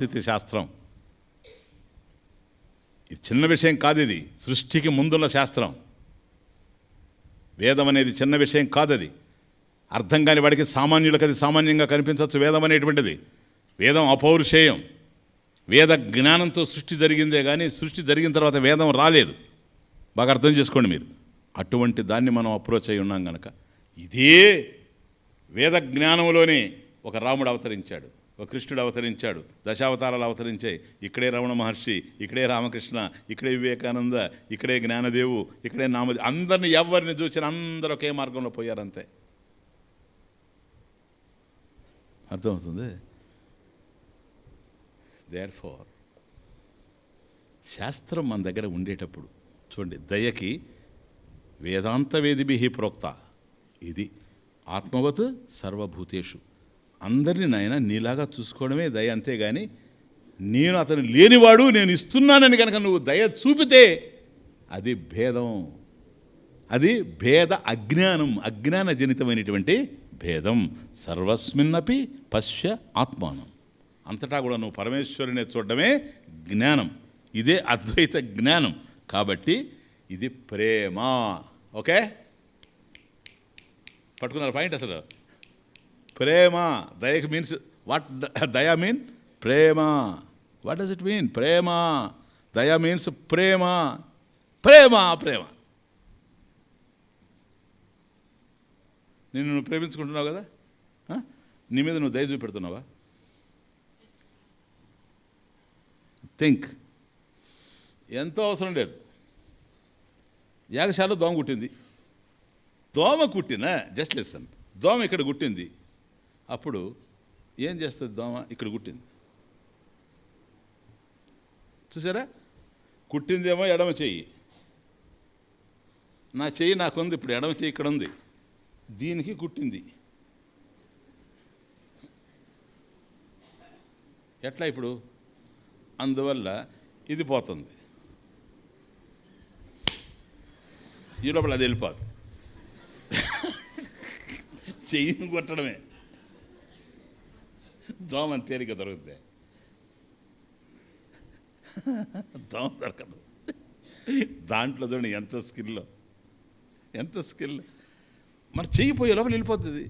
స్థితి శాస్త్రం. ఇది చిన్న విషయం కాదు, ఇది సృష్టికి ముందున్న శాస్త్రం. వేదం అనేది చిన్న విషయం కాదు, అది అర్థం కాని వాడికి సామాన్యులకు అది సామాన్యంగా కనిపించవచ్చు. వేదం అనేటువంటిది, వేదం అపౌరుషేయం. వేద జ్ఞానంతో సృష్టి జరిగిందే కానీ సృష్టి జరిగిన తర్వాత వేదం రాలేదు. బాగా అర్థం చేసుకోండి మీరు. అటువంటి దాన్ని మనం అప్రోచ్ అయి ఉన్నాం కనుక ఇదే వేద జ్ఞానంలోనే ఒక రాముడు అవతరించాడు, ఒక కృష్ణుడు అవతరించాడు, దశావతారాలు అవతరించాయి. ఇక్కడే రమణ మహర్షి, ఇక్కడే రామకృష్ణ, ఇక్కడే వివేకానంద, ఇక్కడే జ్ఞానదేవు, ఇక్కడే నామది. అందరిని ఎవరిని చూసిన అందరూ ఒకే మార్గంలో పోయారంతే. అర్థమవుతుంది? దేర్ఫోర్ శాస్త్రం మన దగ్గర ఉండేటప్పుడు చూడండి, దయకి వేదాంత వేదిభిః ప్రోక్త, ఇది ఆత్మవత్ సర్వభూతేషు. అందరినీ నాయన నీలాగా చూసుకోవడమే దయ, అంతేగాని నేను అతను లేనివాడు నేను ఇస్తున్నానని కనుక నువ్వు దయ చూపితే అది భేదం, అది భేద అజ్ఞానం, అజ్ఞాన జనితమైనటువంటి భేదం. సర్వస్మిన్నపి పశ్య ఆత్మానం. అంతటా కూడా నువ్వు పరమేశ్వరునే చూడడమే జ్ఞానం. ఇదే అద్వైత జ్ఞానం. కాబట్టి ఇది ప్రేమ. ఓకే, పట్టుకున్నారు పాయింట్. అసలు ప్రేమ, దయకి మీన్స్ వాట్? దయా మీన్ ప్రేమ. What does it mean? ప్రేమ. దయా మీన్స్ ప్రేమ. ప్రేమ ప్రేమ. నువ్వు ప్రేమించుకుంటున్నావు కదా, నీ మీద నువ్వు దయ చూపెడుతున్నావా? థింక్. ఎంతో అవసరం లేదు. యాగశాలలో దోమ కుట్టింది. దోమ కుట్టిన జస్ట్ లిసన్, దోమ ఇక్కడ కుట్టింది. అప్పుడు ఏం చేస్తుంది దోమ? ఇక్కడ కుట్టింది, చూసారా? కుట్టిందేమో ఎడమ చెయ్యి, నా చెయ్యి నాకుంది, ఇప్పుడు ఎడమ చెయ్యి ఇక్కడ ఉంది, దీనికి కుట్టింది. ఎట్లా ఇప్పుడు? అందువల్ల ఇది పోతుంది, ఈ లోపల అది వెళ్ళిపోదు. చెయ్యిని కొట్టడమే. దోమ తేలిక దొరుకుతుంది, దోమ దొరకదు. దాంట్లో చూడండి ఎంత స్కిల్లో, ఎంత స్కిల్. మరి చెయ్యిపోయే లోపల వెళ్ళిపోతుంది.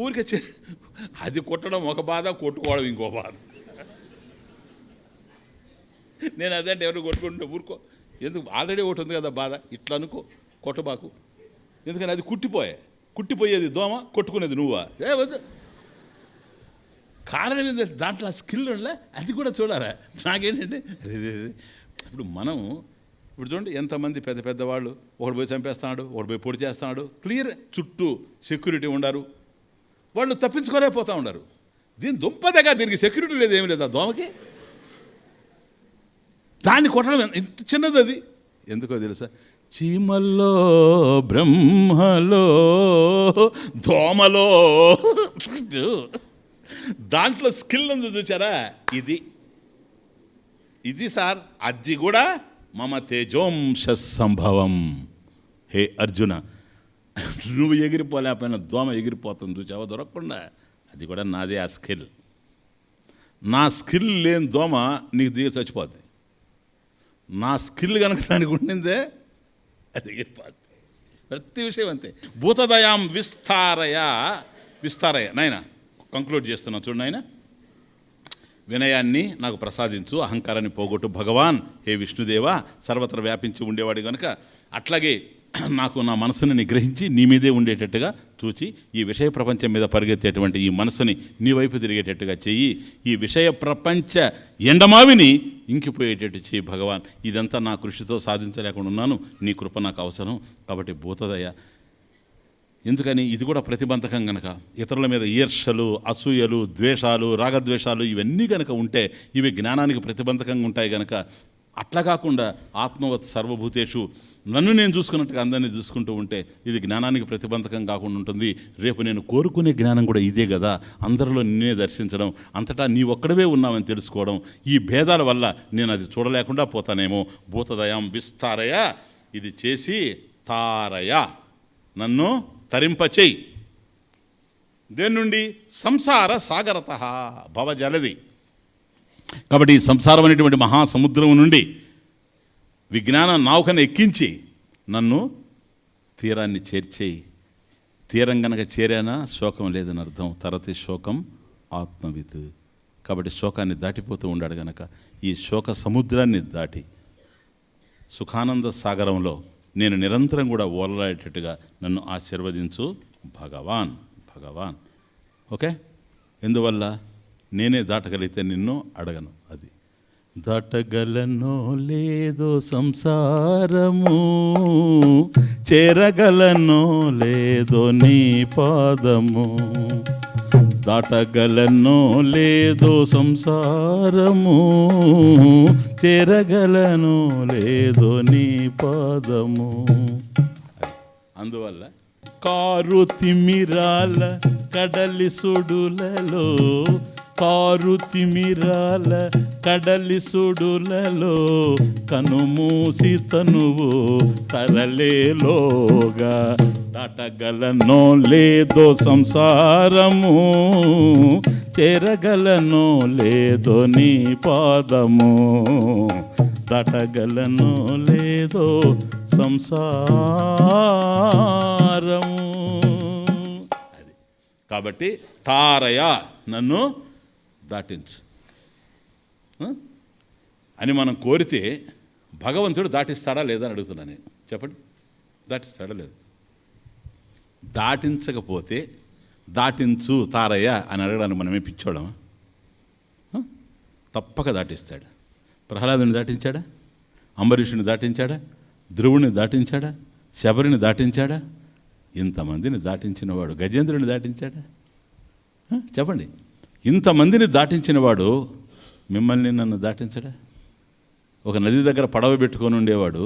ఊరికే అది కొట్టడం ఒక బాధ, కొట్టుకోవడం ఇంకో బాధ. నేను అదంటే ఎవరు కొట్టుకుంటే ఊరుకో, ఎందుకు? ఆల్రెడీ ఒకటి ఉంది కదా బాధ, ఇట్లా అనుకో, కొట్టబాకు. ఎందుకని అది కుట్టిపోయేది దోమ, కొట్టుకునేది నువ్వా? వద్దు. కారణం ఏంటి? దాంట్లో స్కిల్ ఉండలే, అది కూడా చూడాలా. నాకేంటంటే ఇప్పుడు మనం ఇప్పుడు చూడండి ఎంతమంది పెద్ద పెద్దవాళ్ళు, ఒకడు పోయి చంపేస్తున్నాడు, ఒకడు పోయి పొడి చేస్తున్నాడు, క్లియర్ చుట్టూ సెక్యూరిటీ ఉండరు, వాళ్ళు తప్పించుకోలేకపోతూ ఉండరు. దీని దుంపదగా దీనికి సెక్యూరిటీ లేదు, ఏమి లేదు ఆ దోమకి. దాన్ని కొట్టడం ఇంత చిన్నది. అది ఎందుకో తెలుసా? చీమల్లో బ్రహ్మలో దోమలో దాంట్లో స్కిల్ ఉంది, చూచారా? ఇది సార్, అది కూడా మమ తేజోంశ సంభవం. హే అర్జున, నువ్వు ఎగిరిపోలేకపోయినా దోమ ఎగిరిపోతుంది, చూచావా? దొరకకుండా. అది కూడా నాదే ఆ స్కిల్. నా స్కిల్ లేని దోమ నీకు దిగి చచ్చిపోద్ది. నా స్కిల్ కనుక దానికి ఉండిందే అది ఎగిరిపోద్ది. ప్రతి విషయం అంతే. భూతదయాం విస్తారయ నాయన కంక్లూడ్ చేస్తున్నా చూడు నాయన. వినయాన్ని నాకు ప్రసాదించు, అహంకారాన్ని పోగొట్టు భగవాన్. హే విష్ణుదేవ, సర్వత్ర వ్యాపించి ఉండేవాడు కనుక అట్లాగే నాకు నా మనసుని నిగ్రహించి నీ మీదే ఉండేటట్టుగా చూచి ఈ విషయ ప్రపంచం మీద పరిగెత్తేటువంటి ఈ మనసుని నీ వైపు తిరిగేటట్టుగా చెయ్యి. ఈ విషయ ప్రపంచ ఎండమావిని ఇంకిపోయేటట్టు చెయ్యి భగవాన్. ఇదంతా నా కృషితో సాధించలేకుండా ఉన్నాను, నీ కృప నాకు అవసరం. కాబట్టి భూతదయ. ఎందుకని? ఇది కూడా ప్రతిబంధకం కనుక. ఇతరుల మీద ఈర్షలు, అసూయలు, ద్వేషాలు, రాగద్వేషాలు ఇవన్నీ కనుక ఉంటే ఇవి జ్ఞానానికి ప్రతిబంధకంగా ఉంటాయి కనుక అట్లా కాకుండా ఆత్మవత్ సర్వభూతేషు, నన్ను నేను చూసుకున్నట్టుగా అందరినీ చూసుకుంటూ ఉంటే ఇది జ్ఞానానికి ప్రతిబంధకం కాకుండా ఉంటుంది. రేపు నేను కోరుకునే జ్ఞానం కూడా ఇదే కదా, అందరిలో నిన్నే దర్శించడం, అంతటా నీ ఒక్కడవే ఉన్నామని తెలుసుకోవడం. ఈ భేదాల వల్ల నేను అది చూడలేకుండా పోతానేమో. భూతదయం విస్తారయ, ఇది చేసి తారయ, నన్ను తరింపచేయి. దేని నుండి? సంసార సాగరత భవజలది. కాబట్టి ఈ సంసారం అనేటువంటి మహాసముద్రం నుండి విజ్ఞాన నౌకను ఎక్కించి నన్ను తీరాన్ని చేర్చేయి. తీరం గనక చేరానా శోకం లేదని అర్థం. తరతి శోకం ఆత్మవిత్. కాబట్టి శోకాన్ని దాటిపోతూ ఉండాడు గనక ఈ శోక సముద్రాన్ని దాటి సుఖానంద సాగరంలో నేను నిరంతరం కూడా ఓలలాడేటట్టుగా నన్ను ఆశీర్వదించు భగవాన్. భగవాన్ ఓకే. ఎందువల్ల నేనే దాటగలిగితే నిన్ను అడగను. అది దాటగలనో లేదో సంసారము, చేరగలనో లేదో నీ పాదము. దాటగలనో లేదో సంసారము, చేరగలనో లేదో నీ పాదము. అందువల్ల కారు తిమిరాల కడలి సుడులలో, కారు తిమిరాల కడలి సుడులలో, కనుమూసి తనువు తరలేలోగా. దాటగలనో లేదో సంసారము, చేరగలనో లేదో నీ పాదము. దాటగలనో లేదో సంసారము. అది కాబట్టి తారయ నన్ను దాటించు అని మనం కోరితే భగవంతుడు దాటిస్తాడా లేదా అని అడుగుతున్నాను నేను. చెప్పండి, దాటిస్తాడా లేదు? దాటించకపోతే దాటించు తారయ్య అని అడగడానికి మనమే పిచ్చోడమా? తప్పక దాటిస్తాడు. ప్రహ్లాదుని దాటించాడా? అంబరీషుని దాటించాడా? ధ్రువుని దాటించాడా? శబరిని దాటించాడా? ఇంతమందిని దాటించినవాడు గజేంద్రుని దాటించాడా? చెప్పండి. ఇంతమందిని దాటించినవాడు మిమ్మల్ని నన్ను దాటించడా? ఒక నది దగ్గర పడవ పెట్టుకొని ఉండేవాడు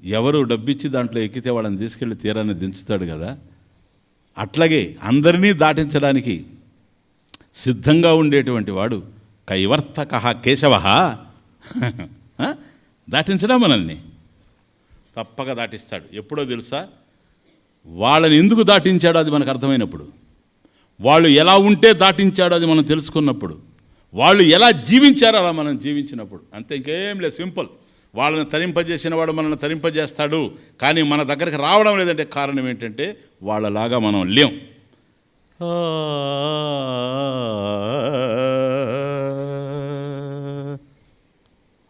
ఎవరు డబ్బిచ్చి దాంట్లో ఎక్కితే వాళ్ళని తీసుకెళ్ళి తీరాన్ని దించుతాడు కదా. అట్లాగే అందరినీ దాటించడానికి సిద్ధంగా ఉండేటువంటి వాడు కైవర్తక కేశవ దాటించడా మనల్ని? తప్పక దాటిస్తాడు. ఎప్పుడో తెలుసా? వాళ్ళని ఎందుకు దాటించాడో అది మనకు అర్థమైనప్పుడు, వాళ్ళు ఎలా ఉంటే దాటించాడో అది మనం తెలుసుకున్నప్పుడు, వాళ్ళు ఎలా జీవించారో అలా మనం జీవించినప్పుడు. అంతే, ఇంకేం లేదు, సింపుల్. వాళ్ళని తరింపజేసిన వాడు మనల్ని తరింపజేస్తాడు. కానీ మన దగ్గరికి రావడం లేదంటే కారణం ఏంటంటే వాళ్ళలాగా మనం లేం.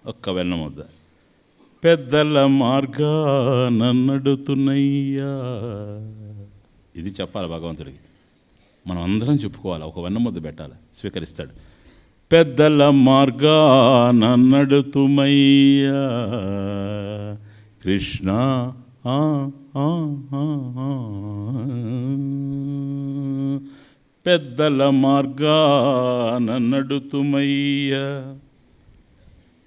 ఒక్క వెన్నముద్ద. పెద్దల మార్గాన నడుతున్నయ్యా. ఇది చెప్పాలి భగవంతుడికి. మనం అందరం చెప్పుకోవాలి. ఒక వెన్నముద్ద పెట్టాలి, స్వీకరిస్తాడు. పెద్దల మార్గాన నడుతుమయ్యా కృష్ణ, పెద్దల మార్గాన నడుతుమయ్యా.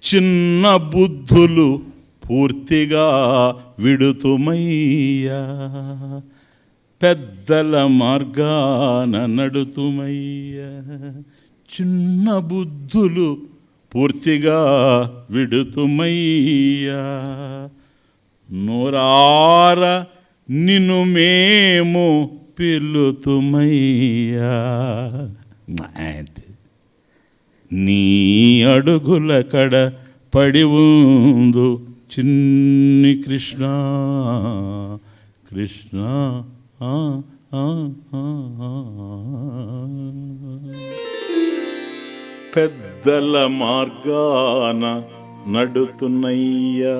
చిన్న బుద్ధులు పూర్తిగా విడుతుమయ్యా. పెద్దల మార్గాన నడుతుమయ్యా. చిన్న బుద్ధులు పూర్తిగా విడుతుమయ్యా. నోరార నిన్ను మేము పిలుతుమయ్యా. నీ అడుగుల కడ పడి ఉందు చిన్ని కృష్ణ, కృష్ణ. పెద్దల మార్గాన నడుతున్నయ్యా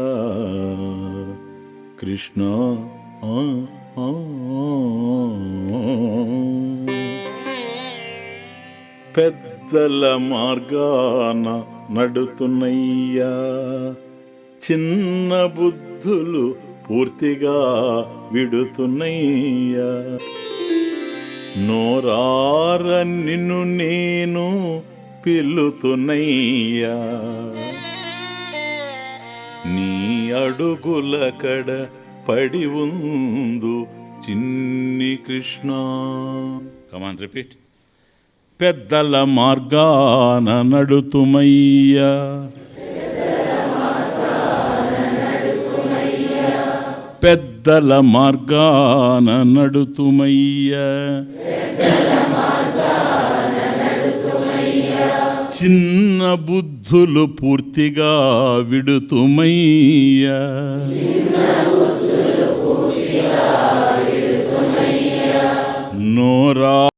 కృష్ణ. పెద్దల మార్గాన నడుతున్నయ్యా. చిన్న బుద్ధులు పూర్తిగా విడుతున్నయ్యా. నోరార నిన్ను నేను పిలుతున్నయ్యా. నీ అడుగుల కడ పడి ఉందు చిన్ని కృష్ణ. కమాన్ రిపీట్. పెద్దల మార్గాన నడుతుమయ్యా. పెద్దల మార్గాన నడుతుమయ్యా. చిన్న బుద్ధులు పూర్తిగా విడుతుమయ్యా.